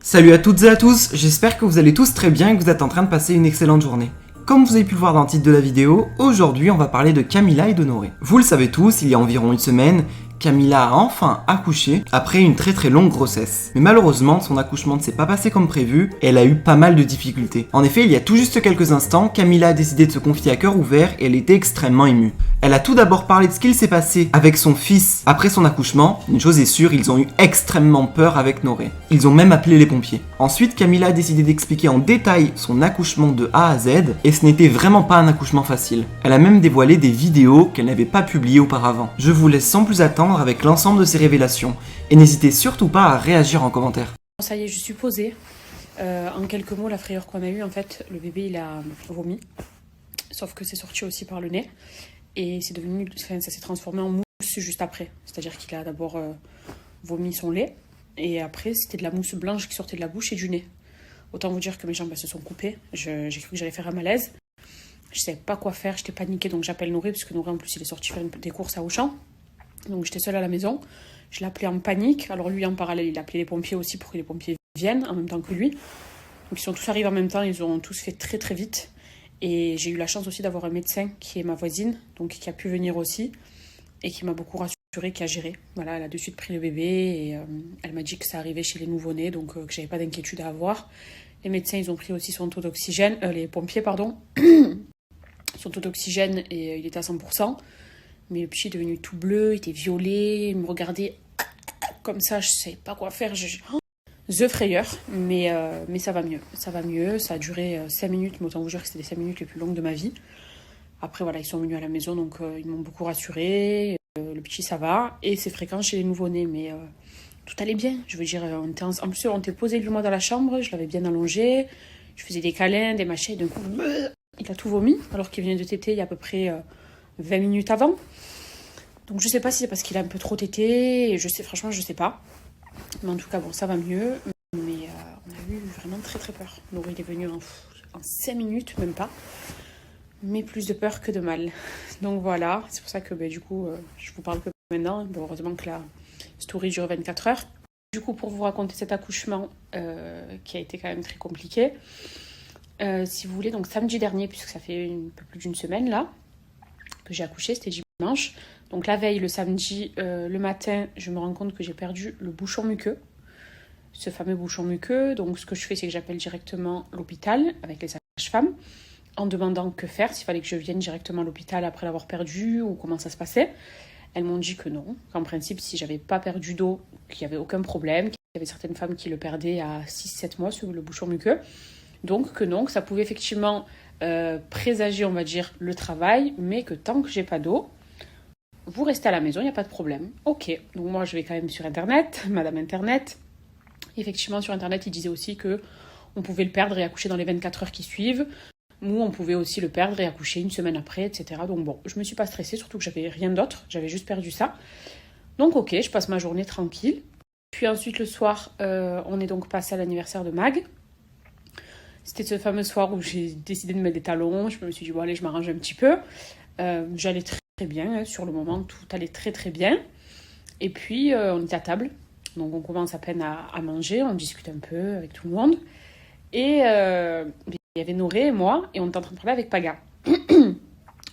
Salut à toutes et à tous, j'espère que vous allez tous très bien et que vous êtes en train de passer une excellente journée. Comme vous avez pu le voir dans le titre de la vidéo, aujourd'hui on va parler de Camilla et d'Honoré. Vous le savez tous, il y a environ une semaine, Camilla a enfin accouché après une très longue grossesse. Mais malheureusement, son accouchement ne s'est pas passé comme prévu et elle a eu pas mal de difficultés. En effet, il y a tout juste quelques instants, Camilla a décidé de se confier à cœur ouvert et elle était extrêmement émue. Elle a tout d'abord parlé de ce qu'il s'est passé avec son fils après son accouchement. Une chose est sûre, ils ont eu extrêmement peur avec Noré. Ils ont même appelé les pompiers. Ensuite, Camilla a décidé d'expliquer en détail son accouchement de A à Z et ce n'était vraiment pas un accouchement facile. Elle a même dévoilé des vidéos qu'elle n'avait pas publiées auparavant. Je vous laisse sans plus attendre avec l'ensemble de ces révélations et n'hésitez surtout pas à réagir en commentaire. Ça y est, je suis posée. En quelques mots, la frayeur qu'on a eue, en fait, le bébé il a vomi, sauf que c'est sorti aussi par le nez et c'est devenu, ça s'est transformé en mousse juste après. C'est-à-dire qu'il a d'abord vomi son lait et après c'était de la mousse blanche qui sortait de la bouche et du nez. Autant vous dire que mes jambes se sont coupées. J'ai cru que j'allais faire un malaise. Je savais pas quoi faire, j'étais paniquée, donc j'appelle Noré parce que Noré en plus il est sorti faire des courses à Auchan. Donc j'étais seule à la maison, je l'appelais en panique. Alors lui en parallèle il appelait les pompiers aussi pour que les pompiers viennent en même temps que lui. Donc ils sont tous arrivés en même temps, ils ont tous fait très vite. Et j'ai eu la chance aussi d'avoir un médecin qui est ma voisine, donc qui a pu venir aussi et qui m'a beaucoup rassurée, qui a géré. Voilà, elle a de suite pris le bébé et elle m'a dit que ça arrivait chez les nouveau-nés, donc que j'avais pas d'inquiétude à avoir. Les médecins ils ont pris aussi son taux d'oxygène, les pompiers pardon, son taux d'oxygène et il était à 100%. Mais le petit est devenu tout bleu, il était violet, il me regardait comme ça, je savais pas quoi faire. The frayeur, mais ça va mieux. Ça va mieux, ça a duré 5 minutes, mais autant vous dire que c'était les 5 minutes les plus longues de ma vie. Après voilà, ils sont venus à la maison, donc ils m'ont beaucoup rassurée. Le petit ça va, et c'est fréquent chez les nouveau-nés, mais tout allait bien. Je veux dire, en plus on était posé lui moi dans la chambre, je l'avais bien allongé, je faisais des câlins, des machins, et d'un coup, il a tout vomi, alors qu'il venait de téter il y a à peu près 20 minutes avant. Donc je sais pas si c'est parce qu'il a un peu trop tété, et franchement je sais pas. Mais en tout cas bon, ça va mieux, mais on a eu vraiment très peur. Noré il est venu en 5 minutes, même pas. Mais plus de peur que de mal. Donc voilà, c'est pour ça que du coup je vous parle que maintenant. Bon, heureusement que la story dure 24 heures. Du coup pour vous raconter cet accouchement qui a été quand même très compliqué. Si vous voulez, donc samedi dernier, puisque ça fait un peu plus d'une semaine là, que j'ai accouché, c'était dimanche. Donc la veille, le samedi, le matin, je me rends compte que j'ai perdu le bouchon muqueux. Ce fameux bouchon muqueux. Donc ce que je fais, c'est que j'appelle directement l'hôpital avec les sages-femmes en demandant que faire, s'il fallait que je vienne directement à l'hôpital après l'avoir perdu ou comment ça se passait. Elles m'ont dit que non, qu'en principe, si j'avais pas perdu d'eau, qu'il n'y avait aucun problème, qu'il y avait certaines femmes qui le perdaient à 6-7 mois, le bouchon muqueux. Donc que non, que ça pouvait effectivement présager, on va dire, le travail, mais que tant que j'ai pas d'eau, vous restez à la maison, il n'y a pas de problème. Ok, donc moi je vais quand même sur Internet, Madame Internet. Effectivement, sur Internet, il disait aussi que on pouvait le perdre et accoucher dans les 24 heures qui suivent. Ou on pouvait aussi le perdre et accoucher une semaine après, etc. Donc bon, je me suis pas stressée, surtout que j'avais rien d'autre, j'avais juste perdu ça. Donc ok, je passe ma journée tranquille. Puis ensuite, le soir, on est donc passé à l'anniversaire de Mag. C'était ce fameux soir où j'ai décidé de mettre des talons. Je me suis dit, bon allez, je m'arrange un petit peu. J'allais très bien, sur le moment, tout allait très bien. Et puis, on était à table. Donc, on commence à peine à manger, on discute un peu avec tout le monde. Et il y avait Noré et moi, et on était en train de parler avec Paga.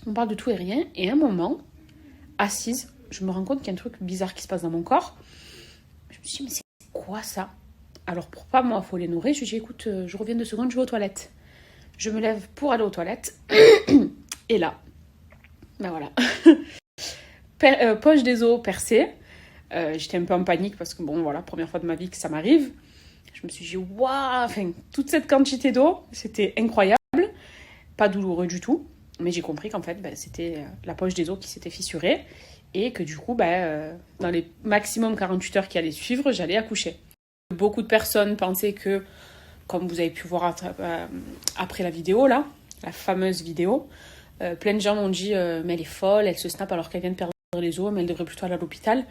On parle de tout et rien. Et à un moment, assise, je me rends compte qu'il y a un truc bizarre qui se passe dans mon corps. Je me suis dit, mais c'est quoi ça ? Alors, pour pas m'affoler Noré, je lui dis, écoute, je reviens 2 secondes, je vais aux toilettes. Je me lève pour aller aux toilettes. Et là, ben voilà. Poche des os percée. J'étais un peu en panique parce que, bon, voilà, première fois de ma vie que ça m'arrive. Je me suis dit, waouh, enfin, toute cette quantité d'eau, c'était incroyable. Pas douloureux du tout. Mais j'ai compris qu'en fait, c'était la poche des os qui s'était fissurée. Et que du coup, dans les maximum 48 heures qui allaient suivre, j'allais accoucher. Beaucoup de personnes pensaient que, comme vous avez pu voir après la vidéo, là, la fameuse vidéo, plein de gens m'ont dit mais elle est folle, elle se snap alors qu'elle vient de perdre les os, mais elle devrait plutôt aller à l'hôpital.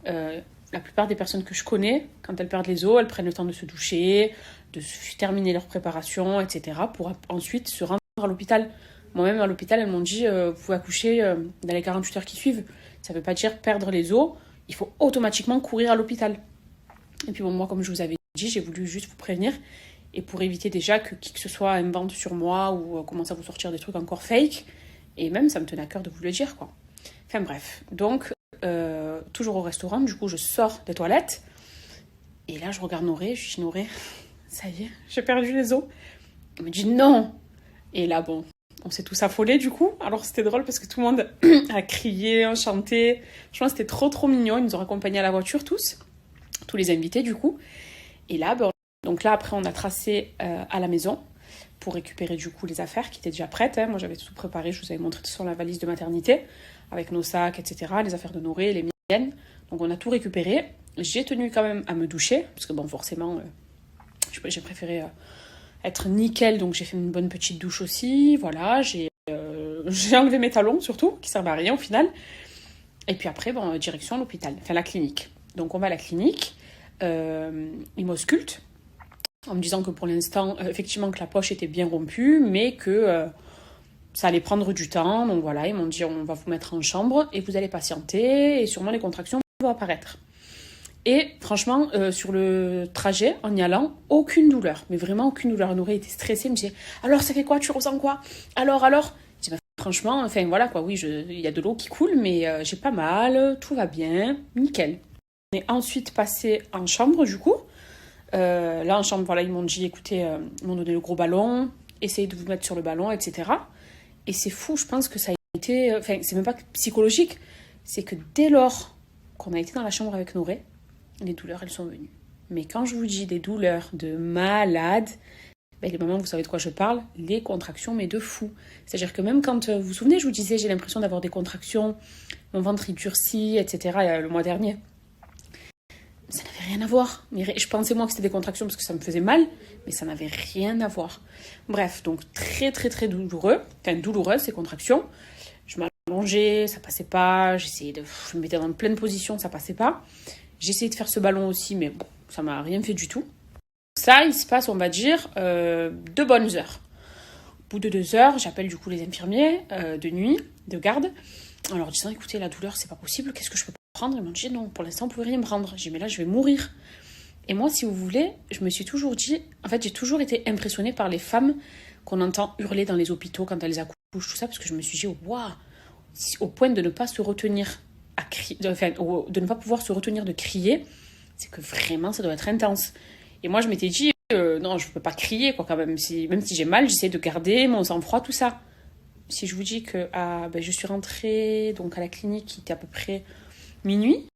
La plupart des personnes que je connais, quand elles perdent les os, elles prennent le temps de se doucher, de terminer leur préparation, etc. pour ensuite se rendre à l'hôpital. Moi-même à l'hôpital, elles m'ont dit vous pouvez accoucher dans les 48 heures qui suivent. Ça ne veut pas dire perdre les os, il faut automatiquement courir à l'hôpital. Et puis bon, moi comme je vous avais dit, j'ai voulu juste vous prévenir. Et pour éviter déjà que qui que ce soit invente sur moi ou commence à vous sortir des trucs encore fake. Et même, ça me tenait à cœur de vous le dire, quoi. Enfin bref, donc, toujours au restaurant, du coup, je sors des toilettes. Et là, je regarde Noré, je dis, Noré, ça y est, j'ai perdu les os. Il me dit, non. Et là, bon, on s'est tous affolés, du coup. Alors, c'était drôle parce que tout le monde a crié, a chanté. Franchement, c'était trop, trop mignon. Ils nous ont raccompagnés à la voiture, tous les invités, du coup. Et là, ben, donc là, après, on a tracé à la maison pour récupérer du coup les affaires qui étaient déjà prêtes. Moi, j'avais tout préparé, je vous avais montré sur la valise de maternité, avec nos sacs, etc., les affaires de Noré, les miennes. Donc, on a tout récupéré. J'ai tenu quand même à me doucher, parce que bon, forcément, j'ai préféré être nickel, donc j'ai fait une bonne petite douche aussi. Voilà, j'ai enlevé mes talons, surtout, qui servent à rien au final. Et puis après, bon, direction l'hôpital, enfin la clinique. Donc, on va à la clinique, ils m'auscultent, en me disant que pour l'instant, effectivement, que la poche était bien rompue, mais que ça allait prendre du temps. Donc voilà, ils m'ont dit, on va vous mettre en chambre et vous allez patienter et sûrement les contractions vont apparaître. Et franchement, sur le trajet, en y allant, aucune douleur. Mais vraiment aucune douleur. Nouré était stressée, il me disait, alors ça fait quoi, tu ressens quoi? Alors je dis, bah, franchement, enfin voilà quoi, oui, il y a de l'eau qui coule, mais j'ai pas mal, tout va bien, nickel. On est ensuite passé en chambre du coup. Là en chambre, voilà, ils m'ont dit, écoutez, ils m'ont donné le gros ballon, essayez de vous mettre sur le ballon, etc. Et c'est fou, je pense que ça a été, enfin c'est même pas psychologique, c'est que dès lors qu'on a été dans la chambre avec Noré, les douleurs elles sont venues. Mais quand je vous dis des douleurs de malade, ben, les moments vous savez de quoi je parle, les contractions mais de fou. C'est-à-dire que même quand, vous vous souvenez, je vous disais j'ai l'impression d'avoir des contractions, mon ventre il durcit, etc. le mois dernier. Ça n'avait rien à voir. Mais je pensais moi que c'était des contractions parce que ça me faisait mal, mais ça n'avait rien à voir. Bref, donc très très très douloureux. Enfin douloureuse ces contractions. Je m'allongeais, ça passait pas. Je me mettais dans pleine position, ça passait pas. J'ai essayé de faire ce ballon aussi, mais bon, ça m'a rien fait du tout. Ça, il se passe, on va dire, 2 bonnes heures. Au bout de 2 heures, j'appelle du coup les infirmiers de nuit, de garde, en leur disant, écoutez, la douleur, c'est pas possible, qu'est-ce que je peux prendre? Ils m'ont dit, non, pour l'instant, vous pouvez rien prendre. J'ai dit, mais là, je vais mourir. Et moi, si vous voulez, je me suis toujours dit, en fait, j'ai toujours été impressionnée par les femmes qu'on entend hurler dans les hôpitaux quand elles accouchent, tout ça, parce que je me suis dit, waouh, au point de ne pas se retenir à crier, enfin, de ne pas pouvoir se retenir de crier, c'est que vraiment, ça doit être intense. Et moi, je m'étais dit, non, je peux pas crier, quoi, quand même. Même si j'ai mal, j'essaie de garder mon sang-froid, tout ça. Si je vous dis que je suis rentrée donc, à la clinique, il était à peu près minuit.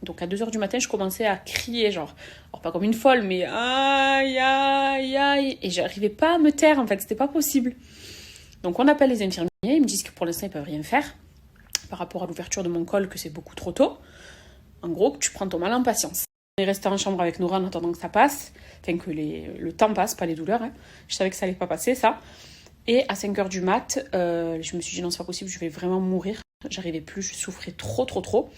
Donc à 2h du matin, je commençais à crier, genre, alors pas comme une folle, mais aïe, aïe, aïe. Et j'arrivais pas à me taire, en fait, c'était pas possible. Donc on appelle les infirmiers, ils me disent que pour l'instant, ils peuvent rien faire par rapport à l'ouverture de mon col, que c'est beaucoup trop tôt. En gros, que tu prends ton mal en patience. On est resté en chambre avec Nora en attendant que ça passe, enfin que le temps passe, pas les douleurs. Hein. Je savais que ça allait pas passer, ça. Et à 5h du mat, je me suis dit non, c'est pas possible, je vais vraiment mourir. J'arrivais plus, je souffrais trop.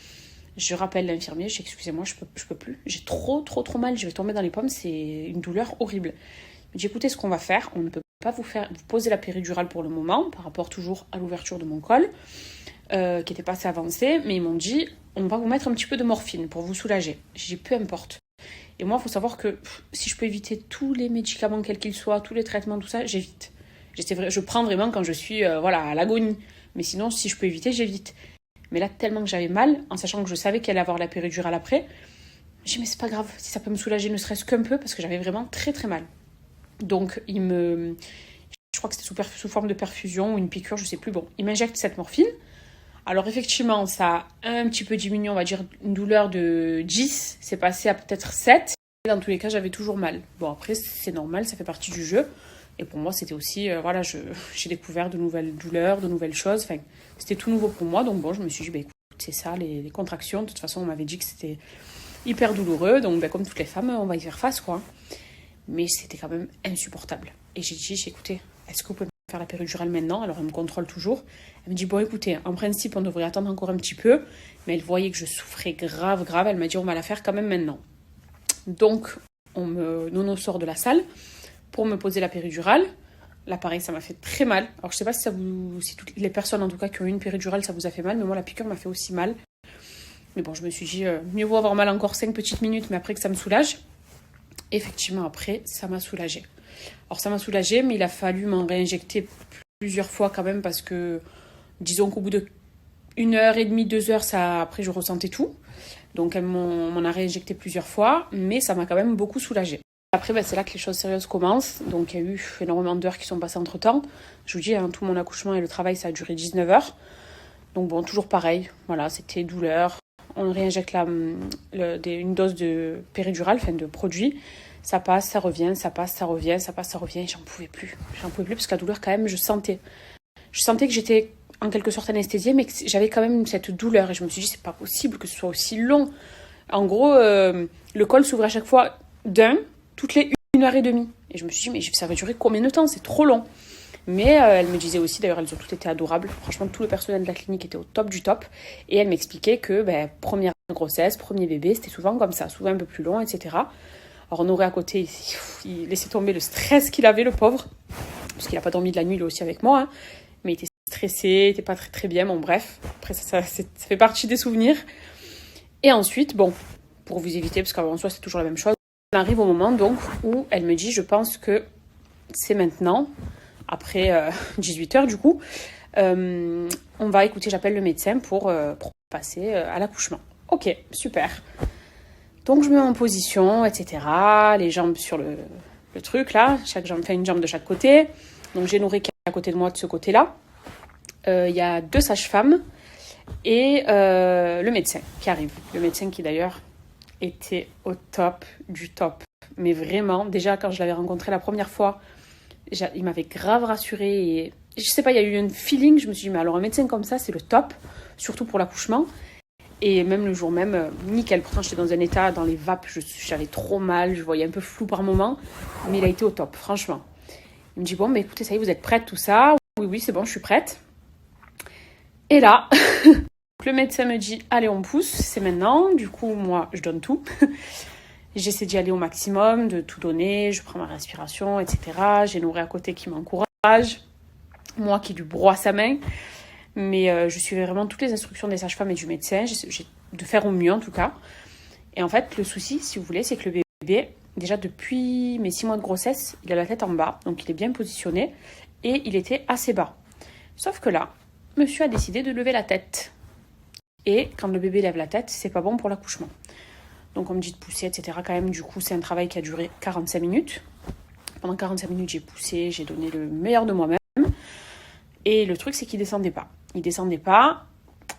Je rappelle l'infirmier, je dis excusez-moi, je peux plus. J'ai trop mal, je vais tomber dans les pommes, c'est une douleur horrible. Il me dit écoutez, ce qu'on va faire, on ne peut pas vous poser la péridurale pour le moment, par rapport toujours à l'ouverture de mon col, qui était pas assez avancée, mais ils m'ont dit on va vous mettre un petit peu de morphine pour vous soulager. J'ai dit peu importe. Et moi, il faut savoir que si je peux éviter tous les médicaments, quels qu'ils soient, tous les traitements, tout ça, j'évite. Je prends vraiment quand je suis à l'agonie. Mais sinon, si je peux éviter, j'évite. Mais là, tellement que j'avais mal, en sachant que je savais qu'elle allait avoir la péridurale après, j'ai dit mais c'est pas grave, si ça peut me soulager ne serait-ce qu'un peu, parce que j'avais vraiment très mal. Donc, je crois que c'était sous forme de perfusion ou une piqûre, je sais plus. Bon, il m'injecte cette morphine. Alors effectivement, ça a un petit peu diminué, on va dire, une douleur de 10, c'est passé à peut-être 7. Dans tous les cas, j'avais toujours mal. Bon, après, c'est normal, ça fait partie du jeu. Et pour moi, c'était aussi, j'ai découvert de nouvelles douleurs, de nouvelles choses. Enfin, c'était tout nouveau pour moi. Donc bon, je me suis dit, écoute, c'est ça, les contractions. De toute façon, on m'avait dit que c'était hyper douloureux. Donc comme toutes les femmes, on va y faire face, quoi. Mais c'était quand même insupportable. Et j'ai dit, écoutez, est-ce que vous pouvez me faire la péridurale maintenant? Alors, elle me contrôle toujours. Elle me dit, bon, écoutez, en principe, on devrait attendre encore un petit peu. Mais elle voyait que je souffrais grave. Elle m'a dit, on va la faire quand même maintenant. Donc, Nono sort de la salle pour me poser la péridurale. Là, pareil, ça m'a fait très mal. Alors, je sais pas si toutes les personnes, en tout cas, qui ont eu une péridurale, ça vous a fait mal. Mais moi, la piqûre m'a fait aussi mal. Mais bon, je me suis dit, mieux vaut avoir mal encore 5 petites minutes, mais après que ça me soulage. Effectivement, après, ça m'a soulagée. Alors, ça m'a soulagée, mais il a fallu m'en réinjecter plusieurs fois quand même parce que, disons qu'au bout de 1 heure et demie, 2 heures, après, je ressentais tout. Donc, elle m'en a réinjecté plusieurs fois, mais ça m'a quand même beaucoup soulagée. Après, c'est là que les choses sérieuses commencent. Donc, il y a eu énormément d'heures qui sont passées entre-temps. Je vous dis, tout mon accouchement et le travail, ça a duré 19 heures. Donc, bon, toujours pareil. Voilà, c'était douleur. On réinjecte une dose de péridurale, enfin de produit. Ça passe, ça revient, ça passe, ça revient, ça passe, ça revient. Et j'en pouvais plus. J'en pouvais plus parce que la douleur, quand même, je sentais. Je sentais que j'étais en quelque sorte anesthésiée, mais que j'avais quand même cette douleur. Et je me suis dit, c'est pas possible que ce soit aussi long. En gros, le col s'ouvre à chaque fois toutes les 1 heure et demie. Et je me suis dit, mais ça va durer combien de temps? C'est trop long. Mais elle me disait aussi, d'ailleurs, elles ont toutes été adorables. Franchement, tout le personnel de la clinique était au top du top. Et elle m'expliquait que première grossesse, premier bébé, c'était souvent comme ça, souvent un peu plus long, etc. Alors, Honoré à côté, il laissait tomber le stress qu'il avait, le pauvre. Parce qu'il n'a pas dormi de la nuit, lui aussi, avec moi. Hein. Mais il était stressé, il n'était pas très, très bien. Bon, bref, après, ça fait partie des souvenirs. Et ensuite, bon, pour vous éviter, parce qu'en soi, c'est toujours la même chose, on arrive au moment, donc, où elle me dit, je pense que c'est maintenant... Après 18 heures, du coup, on va écouter, j'appelle le médecin pour passer à l'accouchement. Ok, super. Donc, je me mets en position, etc. Les jambes sur le truc, là. Chaque jambe fait une jambe de chaque côté. Donc, j'ai Nourri qui est à côté de moi, de ce côté-là. Il y a 2 sages-femmes et le médecin qui arrive. Le médecin qui, d'ailleurs, était au top du top. Mais vraiment, déjà, quand je l'avais rencontré la première fois, il m'avait grave rassurée et je sais pas, il y a eu un feeling, je me suis dit mais alors un médecin comme ça c'est le top, surtout pour l'accouchement. Et même le jour même, nickel. Pourtant j'étais dans un état, dans les vapes, j'avais trop mal, je voyais un peu flou par moment, mais il a été au top, franchement. Il me dit bon écoutez, ça y est, vous êtes prête, tout ça? Oui c'est bon, je suis prête. Et là le médecin me dit allez on pousse, c'est maintenant. Du coup moi je donne tout. J'essaie d'y aller au maximum, de tout donner, je prends ma respiration, etc. J'ai Nourri à côté qui m'encourage, moi qui lui broie sa main. Mais je suivais vraiment toutes les instructions des sages-femmes et du médecin, de faire au mieux en tout cas. Et en fait, le souci, si vous voulez, c'est que le bébé, déjà depuis mes 6 mois de grossesse, il a la tête en bas, donc il est bien positionné, et il était assez bas. Sauf que là, monsieur a décidé de lever la tête. Et quand le bébé lève la tête, c'est pas bon pour l'accouchement. Donc on me dit de pousser, etc. Quand même, du coup, c'est un travail qui a duré 45 minutes. Pendant 45 minutes, j'ai poussé, j'ai donné le meilleur de moi-même. Et le truc, c'est qu'il descendait pas. Il descendait pas.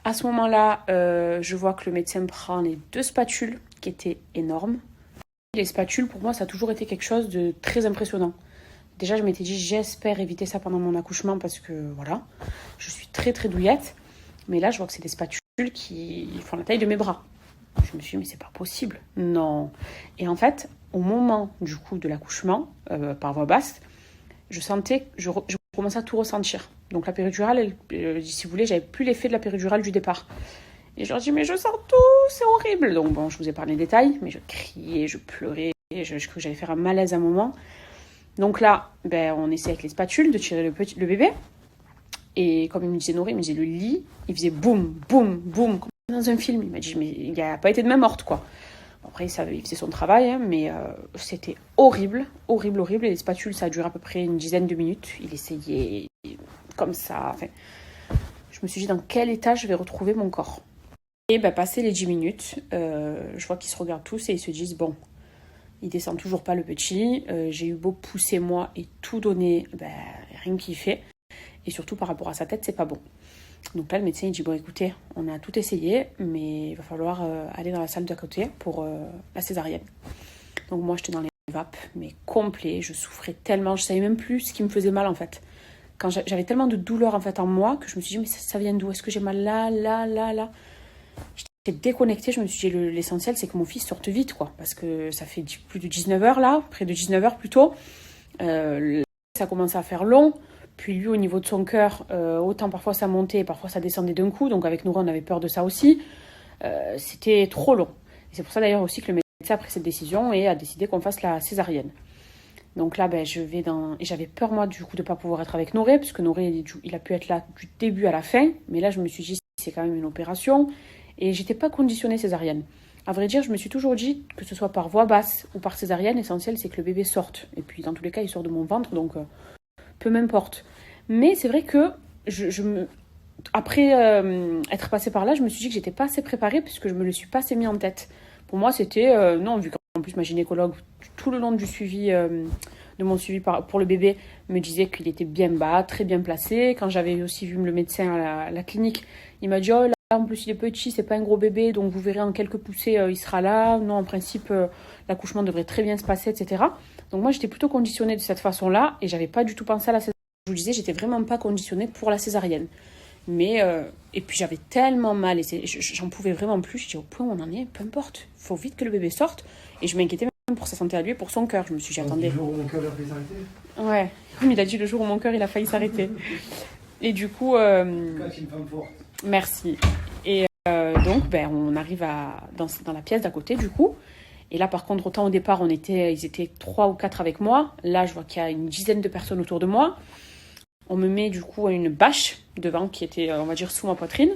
À ce moment-là, je vois que le médecin prend les 2 spatules, qui étaient énormes. Les spatules, pour moi, ça a toujours été quelque chose de très impressionnant. Déjà, je m'étais dit, j'espère éviter ça pendant mon accouchement, parce que, voilà, je suis très, très douillette. Mais là, je vois que c'est des spatules qui font la taille de mes bras. Je me suis dit, mais c'est pas possible. Non. Et en fait, au moment du coup de l'accouchement, par voie basse, je commençais à tout ressentir. Donc la péridurale, si vous voulez, j'avais plus l'effet de la péridurale du départ. Et je leur dis, mais je sens tout, c'est horrible. Donc bon, je vous ai parlé des détails, mais je criais, je pleurais, je crois que j'allais faire un malaise à un moment. Donc là, on essaie avec les spatules de tirer le bébé. Et comme il me disait Nourri, il me disait le lit, il faisait boum, boum, boum, comme dans un film. Il m'a dit, mais il n'a pas été de main morte, quoi. Bon, après, il faisait son travail, hein, mais c'était horrible, horrible, horrible. Et les spatules, ça a duré à peu près une dizaine de minutes. Il essayait comme ça. Enfin, je me suis dit, dans quel état je vais retrouver mon corps? Et passé les 10 minutes, je vois qu'ils se regardent tous et ils se disent, bon, il descend toujours pas le petit. J'ai eu beau pousser moi et tout donner, rien qui fait. Et surtout par rapport à sa tête, c'est pas bon. Donc là, le médecin il dit, bon écoutez, on a tout essayé, mais il va falloir aller dans la salle d'à côté pour la césarienne. Donc moi, j'étais dans les vapes, mais complet. Je souffrais tellement, je savais même plus ce qui me faisait mal en fait. Quand j'avais tellement de douleur en fait en moi que je me suis dit, mais ça vient d'où? Est-ce que j'ai mal là? J'étais déconnectée, je me suis dit, l'essentiel c'est que mon fils sorte vite, quoi. Parce que ça fait plus de 19 heures là, près de 19 heures plutôt. Ça commençait à faire long. Puis lui, au niveau de son cœur, autant parfois ça montait, parfois ça descendait d'un coup. Donc avec Nourri, on avait peur de ça aussi. C'était trop long. Et c'est pour ça d'ailleurs aussi que le médecin a pris cette décision et a décidé qu'on fasse la césarienne. Donc là, je vais dans... Et j'avais peur, moi, du coup, de ne pas pouvoir être avec Nourri, parce que Nourri, il a pu être là du début à la fin. Mais là, je me suis dit, c'est quand même une opération. Et j'étais pas conditionnée césarienne. À vrai dire, je me suis toujours dit que ce soit par voie basse ou par césarienne, l'essentiel c'est que le bébé sorte. Et puis dans tous les cas, il sort de mon ventre, donc peu m'importe. Mais c'est vrai que après être passée par là, je me suis dit que j'étais pas assez préparée puisque je me le suis pas assez mis en tête. Pour moi, c'était non, vu qu'en plus ma gynécologue, tout le long du suivi, de mon suivi pour le bébé, me disait qu'il était bien bas, très bien placé. Quand j'avais aussi vu le médecin à la clinique, il m'a dit oh là, en plus il est petit, c'est pas un gros bébé, donc vous verrez en quelques poussées, il sera là. Non, en principe, l'accouchement devrait très bien se passer, etc. Donc moi, j'étais plutôt conditionnée de cette façon-là et j'avais pas du tout pensé à la césarienne. Je vous disais, j'étais vraiment pas conditionnée pour la césarienne. Mais, et puis j'avais tellement mal, et j'en pouvais vraiment plus. Je dis au point où on en est, peu importe, il faut vite que le bébé sorte. Et je m'inquiétais même pour sa santé à lui et pour son cœur. Je me suis dit, attendez. Le jour où mon cœur a failli s'arrêter. Ouais, comme il a dit, le jour où mon cœur il a failli s'arrêter. Et du coup. Quand une femme forte. Merci. Et donc, on arrive dans la pièce d'à côté, du coup. Et là, par contre, autant au départ, ils étaient 3 ou 4 avec moi. Là, je vois qu'il y a une dizaine de personnes autour de moi. On me met du coup une bâche devant qui était, on va dire, sous ma poitrine.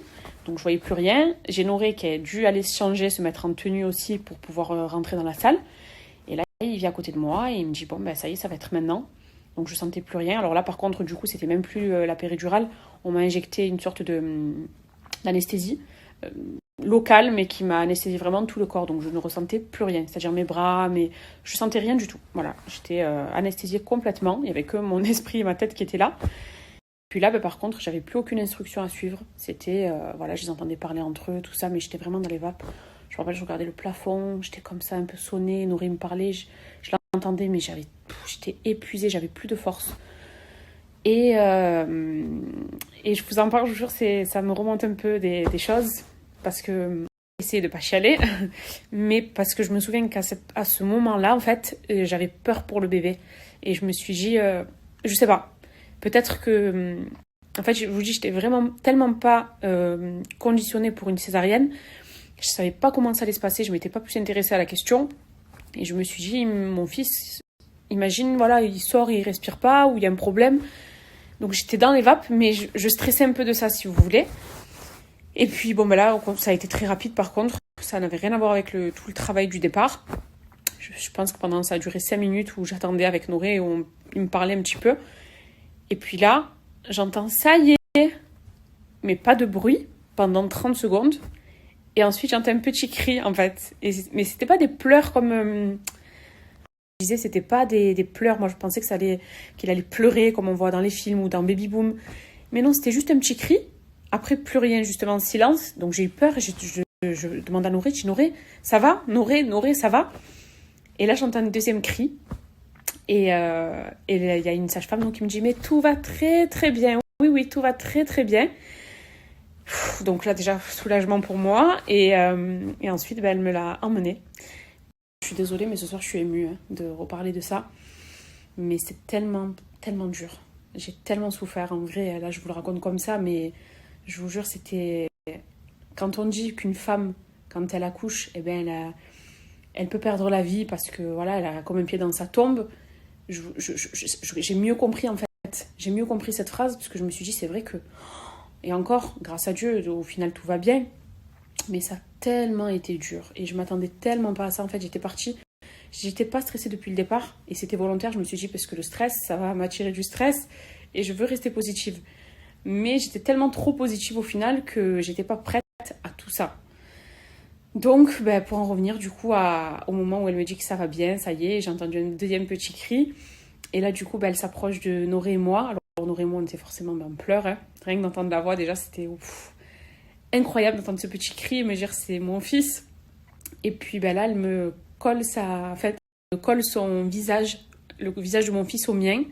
Donc je voyais plus rien. J'ai Noré qui a dû aller se changer, se mettre en tenue aussi pour pouvoir rentrer dans la salle. Et là, il vient à côté de moi et il me dit, bon, ça y est, ça va être maintenant. Donc je sentais plus rien. Alors là, par contre, du coup, c'était même plus la péridurale. On m'a injecté une sorte d'anesthésie locale, mais qui m'a anesthésié vraiment tout le corps. Donc je ne ressentais plus rien. C'est-à-dire mes bras, je sentais rien du tout. Voilà, j'étais anesthésiée complètement. Il n'y avait que mon esprit et ma tête qui étaient là. Puis là, par contre, j'avais plus aucune instruction à suivre. C'était, voilà, je les entendais parler entre eux, tout ça, mais j'étais vraiment dans les vapes. Je me rappelle, je regardais le plafond, j'étais comme ça, un peu sonnée. Nourri me parlait, je l'entendais, mais j'étais épuisée, j'avais plus de force. Et je vous en parle, je vous jure, ça me remonte un peu des choses, parce que j'essayais de pas chialer, mais parce que je me souviens qu'à ce moment-là, en fait, j'avais peur pour le bébé. Et je me suis dit, je sais pas, peut-être que... En fait, je vous dis, j'étais vraiment tellement pas conditionnée pour une césarienne. Je savais pas comment ça allait se passer, je m'étais pas plus intéressée à la question. Et je me suis dit, mon fils, imagine, voilà, il sort, il respire pas, ou il y a un problème. Donc j'étais dans les vapes, mais je stressais un peu de ça, si vous voulez. Et puis, là, ça a été très rapide, par contre. Ça n'avait rien à voir avec tout le travail du départ. Je pense que ça a duré 5 minutes où j'attendais avec Noré et il me parlait un petit peu. Et puis là, j'entends ça y est, mais pas de bruit pendant 30 secondes. Et ensuite, j'entends un petit cri, en fait. Mais c'était pas des pleurs comme... je disais, c'était pas des pleurs. Moi, je pensais qu'il allait pleurer, comme on voit dans les films ou dans Baby Boom. Mais non, c'était juste un petit cri. Après, plus rien, justement, silence. Donc, j'ai eu peur. Je demande à Noré, je dis, Noré, ça va ? Noré, ça va ? Et là, j'entends un deuxième cri. Et il y a une sage-femme qui me dit, mais tout va très, très bien. Oui, tout va très, très bien. Donc là, déjà, soulagement pour moi. Et ensuite, elle me l'a emmenée. Je suis désolée, mais ce soir, je suis émue de reparler de ça. Mais c'est tellement, tellement dur. J'ai tellement souffert. En vrai, là, je vous le raconte comme ça, mais je vous jure, c'était... Quand on dit qu'une femme, quand elle accouche, elle peut perdre la vie parce que, voilà, elle a comme un pied dans sa tombe. J'ai mieux compris, en fait. J'ai mieux compris cette phrase parce que je me suis dit, c'est vrai que... Et encore, grâce à Dieu, au final, tout va bien. Mais ça a tellement été dur. Et je m'attendais tellement pas à ça. En fait, j'étais partie. J'étais pas stressée depuis le départ. Et c'était volontaire. Je me suis dit, parce que le stress, ça va m'attirer du stress. Et je veux rester positive. Mais j'étais tellement trop positive au final que j'étais pas prête à tout ça. Donc, pour en revenir du coup au moment où elle me dit que ça va bien, ça y est, j'ai entendu un deuxième petit cri. Et là, du coup, elle s'approche de Noré et moi. Alors, Noré et moi, on était forcément en pleurs. Rien que d'entendre la voix, déjà, c'était incroyable d'entendre ce petit cri et me dire c'est mon fils. Et puis, là, elle me colle son visage, le visage de mon fils au mien.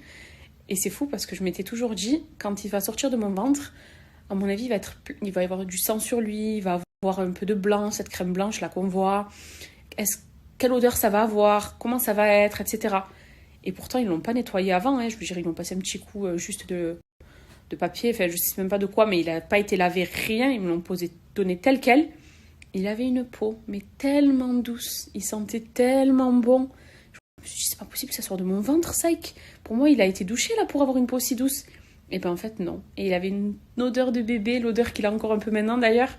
Et c'est fou parce que je m'étais toujours dit, quand il va sortir de mon ventre, à mon avis, il va y avoir du sang sur lui, il va avoir un peu de blanc, cette crème blanche là qu'on voit. Quelle odeur ça va avoir, comment ça va être, etc. Et pourtant, ils ne l'ont pas nettoyé avant. Je veux dire, ils l'ont passé un petit coup juste de papier, enfin, je ne sais même pas de quoi, mais il n'a pas été lavé, rien. Ils me l'ont donné tel quel. Il avait une peau, mais tellement douce. Il sentait tellement bon. Je me suis dit, c'est pas possible que ça sorte de mon ventre, ça. Pour moi, il a été douché là pour avoir une peau si douce. Et en fait, non. Et il avait une odeur de bébé, l'odeur qu'il a encore un peu maintenant d'ailleurs.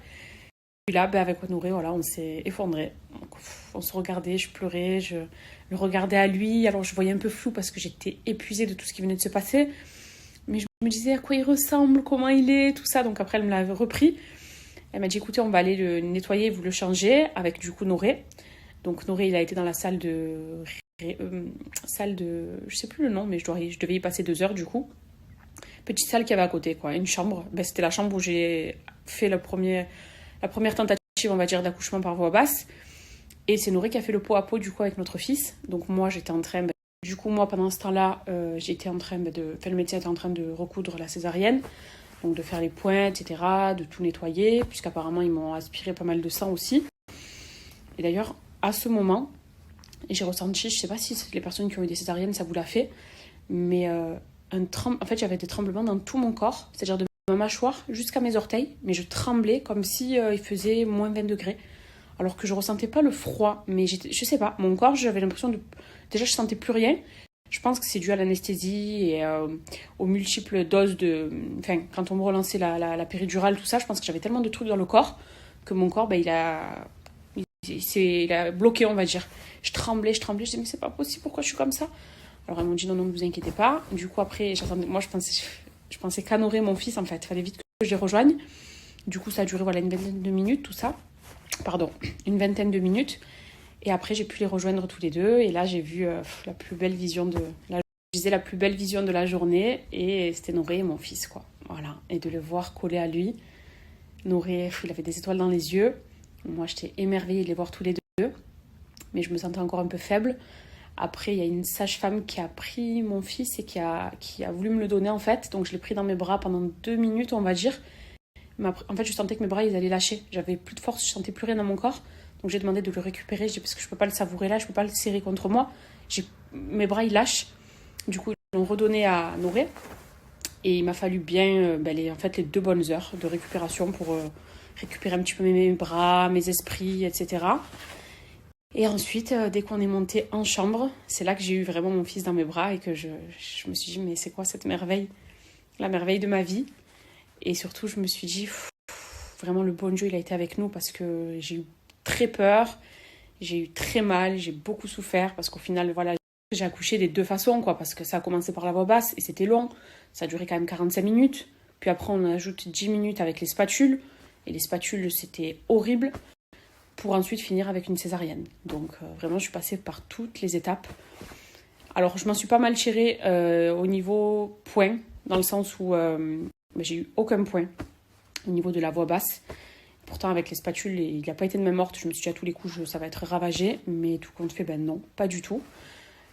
là, avec Honoré, voilà, on s'est effondré. On se regardait, je pleurais, je le regardais à lui. Alors je voyais un peu flou parce que j'étais épuisée de tout ce qui venait de se passer. Mais je me disais à quoi il ressemble, comment il est, tout ça. Donc après, elle me l'a repris. Elle m'a dit, écoutez, on va aller le nettoyer, vous le changer, avec du coup Noré. Donc Noré, il a été dans la salle de... je sais plus le nom, mais je devais y passer 2 heures du coup. Petite salle qu'il y avait à côté, quoi, une chambre. C'était la chambre où j'ai fait la première tentative, on va dire, d'accouchement par voie basse. Et c'est Noré qui a fait le pot à pot, du coup, avec notre fils. Donc moi, j'étais en train... Du coup, moi, pendant ce temps-là, j'étais en train de... Enfin, le médecin était en train de recoudre la césarienne. Donc de faire les points, etc., de tout nettoyer, puisqu'apparemment, ils m'ont aspiré pas mal de sang aussi. Et d'ailleurs, à ce moment, j'ai ressenti, je sais pas si les personnes qui ont eu des césariennes, ça vous l'a fait, mais en fait, j'avais des tremblements dans tout mon corps, c'est-à-dire de ma mâchoire jusqu'à mes orteils, mais je tremblais comme si il faisait moins 20 degrés. Alors que je ressentais pas le froid, mais je sais pas, mon corps, j'avais l'impression de... Déjà, je sentais plus rien. Je pense que c'est dû à l'anesthésie et aux multiples doses de... Enfin, quand on me relançait la péridurale, tout ça, je pense que j'avais tellement de trucs dans le corps que mon corps, il a bloqué, on va dire. Je tremblais, je disais, mais c'est pas possible, pourquoi je suis comme ça? Alors, elles m'ont dit, non, ne vous inquiétez pas. Du coup, après, moi, je pensais qu'Honoré, mon fils, en fait. Il fallait vite que je les rejoigne. Du coup, ça a duré, une vingtaine de minutes, tout ça. Pardon, une vingtaine de minutes. Et après, j'ai pu les rejoindre tous les deux. Et là, j'ai vu la plus belle vision de la journée. Et c'était Noré et mon fils, quoi. Voilà. Et de le voir coller à lui. Noré, il avait des étoiles dans les yeux. Moi, j'étais émerveillée de les voir tous les deux. Mais je me sentais encore un peu faible. Après, il y a une sage-femme qui a pris mon fils et qui a voulu me le donner, en fait. Donc, je l'ai pris dans mes bras pendant 2 minutes, on va dire. Mais après, en fait, je sentais que mes bras, ils allaient lâcher. J'avais plus de force, je sentais plus rien dans mon corps. Donc j'ai demandé de le récupérer, parce que je peux pas le savourer là, je peux pas le serrer contre moi. Mes bras ils lâchent. Du coup ils l'ont redonné à Noré. Et il m'a fallu bien les 2 bonnes heures de récupération pour récupérer un petit peu mes bras, mes esprits, etc. Et ensuite, dès qu'on est monté en chambre, c'est là que j'ai eu vraiment mon fils dans mes bras et que je me suis dit, mais c'est quoi cette merveille? La merveille de ma vie. Et surtout, je me suis dit, vraiment le bon Dieu, il a été avec nous parce que j'ai eu très peur, j'ai eu très mal, j'ai beaucoup souffert parce qu'au final, voilà, j'ai accouché des 2 façons, quoi, parce que ça a commencé par la voie basse et c'était long, ça a duré quand même 45 minutes, puis après on ajoute 10 minutes avec les spatules, et les spatules c'était horrible, pour ensuite finir avec une césarienne. Donc vraiment, je suis passée par toutes les étapes. Alors je m'en suis pas mal tirée au niveau point, dans le sens où j'ai eu aucun point au niveau de la voie basse. Pourtant, avec les spatules, il n'a pas été de main morte. Je me suis dit à tous les coups, ça va être ravagé. Mais tout compte fait, non, pas du tout.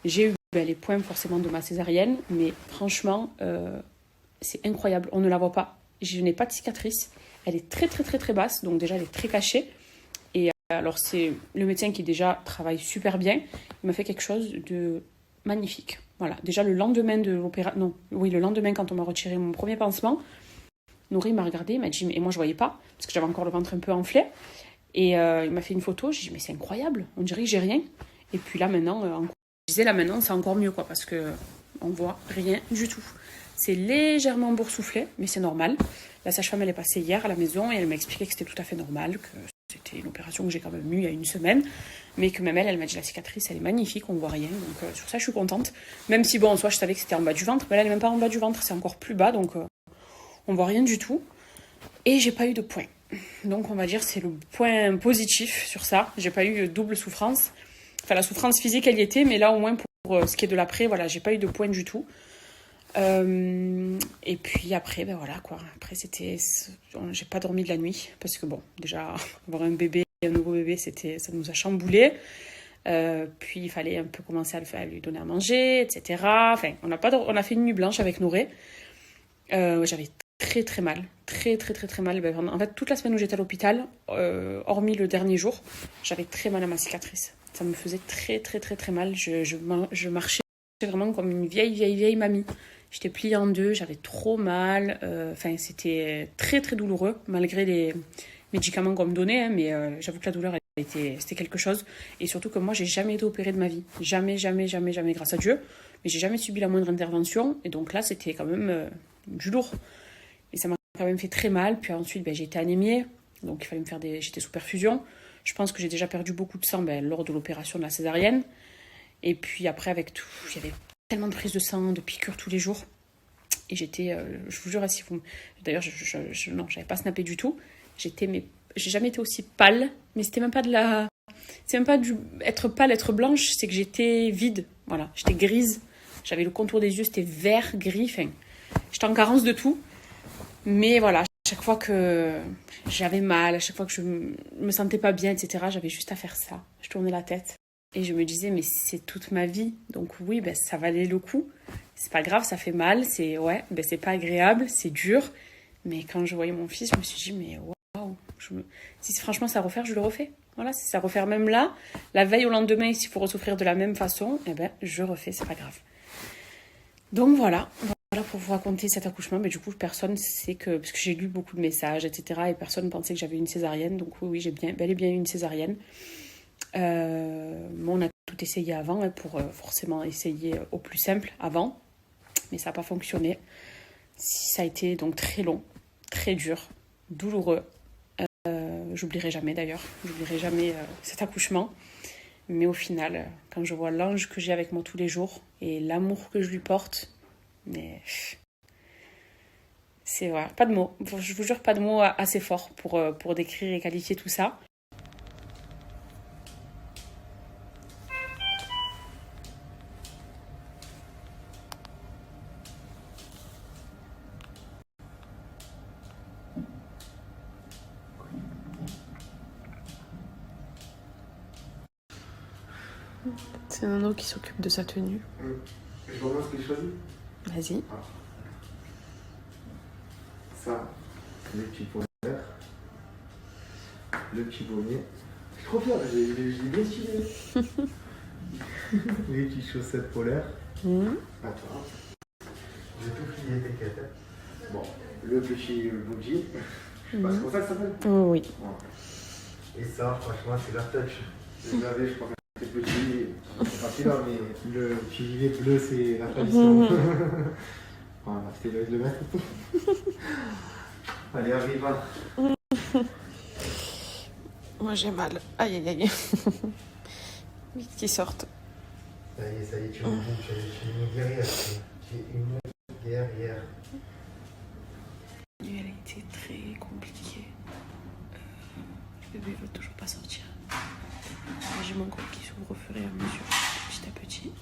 J'ai eu les points forcément de ma césarienne. Mais franchement, c'est incroyable. On ne la voit pas. Je n'ai pas de cicatrice. Elle est très, très, très, très basse. Donc déjà, elle est très cachée. Et alors, c'est le médecin qui déjà travaille super bien. Il m'a fait quelque chose de magnifique. Voilà. Déjà, le lendemain de l'opération... le lendemain, quand on m'a retiré mon premier pansement... Noré m'a regardé, il m'a dit, et moi je voyais pas, parce que j'avais encore le ventre un peu enflé. Et il m'a fait une photo, j'ai dit, mais c'est incroyable, on dirait que j'ai rien. Et puis là maintenant, maintenant c'est encore mieux, quoi, parce que on voit rien du tout. C'est légèrement boursouflé, mais c'est normal. La sage-femme, elle est passée hier à la maison et elle m'a expliqué que c'était tout à fait normal, que c'était une opération que j'ai quand même eue il y a 1 semaine, mais que même elle m'a dit, la cicatrice, elle est magnifique, on voit rien. Donc sur ça, je suis contente. Même si, bon, en soi, je savais que c'était en bas du ventre, mais là, elle est même pas en bas du ventre, c'est encore plus bas, donc... on voit rien du tout. Et j'ai pas eu de point. Donc on va dire c'est le point positif sur ça. J'ai pas eu double souffrance. Enfin la souffrance physique elle y était, mais là au moins pour ce qui est de l'après, voilà, j'ai pas eu de point du tout. Et puis après, voilà quoi. Après j'ai pas dormi de la nuit. Parce que bon, déjà avoir un nouveau bébé, ça nous a chamboulé. Puis il fallait un peu commencer à lui donner à manger, etc. Enfin, on a fait une nuit blanche avec Noré. J'avais très très mal, très mal. En fait, toute la semaine où j'étais à l'hôpital, hormis le dernier jour, j'avais très mal à ma cicatrice. Ça me faisait très très très très mal. Je marchais vraiment comme une vieille mamie. J'étais pliée en 2, j'avais trop mal. C'était très très douloureux malgré les médicaments qu'on me donnait, hein, mais j'avoue que la douleur c'était quelque chose. Et surtout que moi, j'ai jamais été opérée de ma vie, jamais, grâce à Dieu. Mais j'ai jamais subi la moindre intervention. Et donc là, c'était quand même du lourd. Et ça m'a quand même fait très mal. Puis ensuite, j'ai été anémiée. Donc il fallait me faire j'étais sous perfusion. Je pense que j'ai déjà perdu beaucoup de sang lors de l'opération de la césarienne. Et puis après, avec tout, il y avait tellement de prises de sang, de piqûres tous les jours. Et j'étais, je vous jure, si vous... D'ailleurs, non, j'avais pas snappé du tout. J'ai jamais été aussi pâle, mais c'était même pas de la... C'est même pas être pâle, être blanche, c'est que j'étais vide. Voilà, j'étais grise. J'avais le contour des yeux, c'était vert, gris. Enfin, j'étais en carence de tout. Mais voilà, à chaque fois que j'avais mal, à chaque fois que je me sentais pas bien, etc., j'avais juste à faire ça. Je tournais la tête. Et je me disais, mais c'est toute ma vie. Donc oui, ça valait le coup. C'est pas grave, ça fait mal. C'est pas agréable, c'est dur. Mais quand je voyais mon fils, je me suis dit, mais waouh. Si franchement c'est à refaire, je le refais. Voilà, si c'est à refaire même là, la veille au lendemain, s'il faut ressouffrir de la même façon, je refais, c'est pas grave. Donc voilà pour vous raconter cet accouchement. Mais du coup, personne sait parce que j'ai lu beaucoup de messages, etc. Et personne pensait que j'avais une césarienne. Donc oui, j'ai bel et bien eu une césarienne. On a tout essayé avant pour forcément essayer au plus simple avant, mais ça n'a pas fonctionné. Ça a été donc très long, très dur, douloureux. J'oublierai jamais d'ailleurs, cet accouchement. Mais au final, quand je vois l'ange que j'ai avec moi tous les jours et l'amour que je lui porte, mais c'est voilà, pas de mots. Je vous jure, pas de mots assez forts pour décrire et qualifier tout ça. C'est Nano qui s'occupe de sa tenue. Je vois ce que j'ai choisi. Vas-y. Ah. Ça, les petits polaires. Le petit bonnet. Je suis trop fier, j'ai bien stylé. Les petites chaussettes polaires. Attends. J'ai tout plié, t'inquiète. Bon, le petit bougie. Je sais pas, c'est pour ça que ça s'appelle. Oui. Et ça, franchement, c'est leur touch. Vous avez, je crois que c'est petit. C'est pas celui-là, mais le petit gilet bleu, c'est la tradition. Voilà, c'était le mettre. Allez, arrive. Moi j'ai mal. Aïe aïe aïe. Vite qu'ils sortent. Ça y est, tu es une guerrière. Tu es une guerrière. Elle a été très compliquée. Le bébé veut toujours pas sortir. J'ai mon corps qui s'ouvre au fur et à mesure, petit à petit.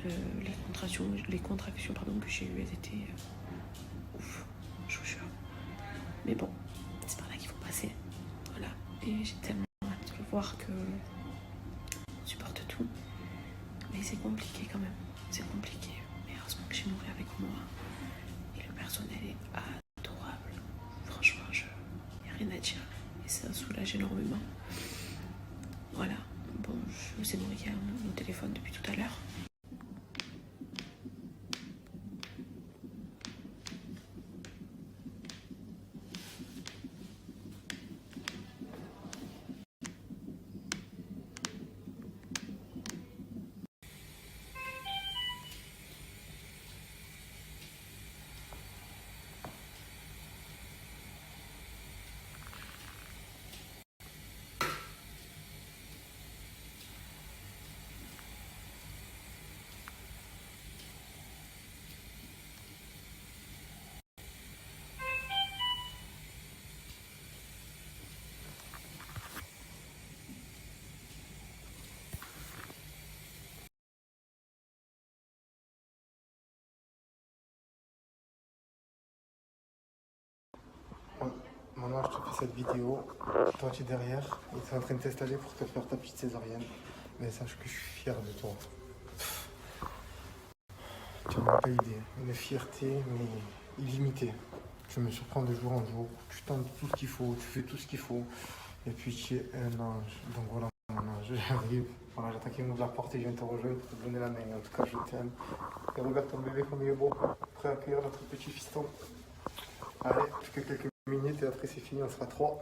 Les contractions que j'ai eues, elles étaient ouf, je vous jure. Mais bon, c'est par là qu'il faut passer. Voilà. Et j'ai tellement hâte de voir que on supporte tout. Mais c'est compliqué quand même. C'est compliqué. Mais heureusement que j'ai nourri avec moi. Et le personnel est adorable. Franchement, il n'y a rien à dire. Et ça soulage énormément. Voilà. Bon, je vous ai nourri au téléphone depuis tout à l'heure. Maintenant, je te fais cette vidéo. Toi, tu es derrière. Et tu es en train de t'installer pour te faire ta petite césarienne. Mais sache que je suis fier de toi. Tu n'as pas idée. Une fierté, mais illimitée. Tu me surprends de jour en jour. Tu tentes tout ce qu'il faut. Tu fais tout ce qu'il faut. Et puis, tu es un ange. Donc voilà, mon ange. J'arrive. Voilà, j'attends qu'il m'ouvre la porte et je viens te rejoindre pour te donner la main. En tout cas, je t'aime. Et regarde ton bébé comme il est beau. Prêt à accueillir notre petit fiston. Allez, plus que quelques minutes et après c'est fini, on sera 3.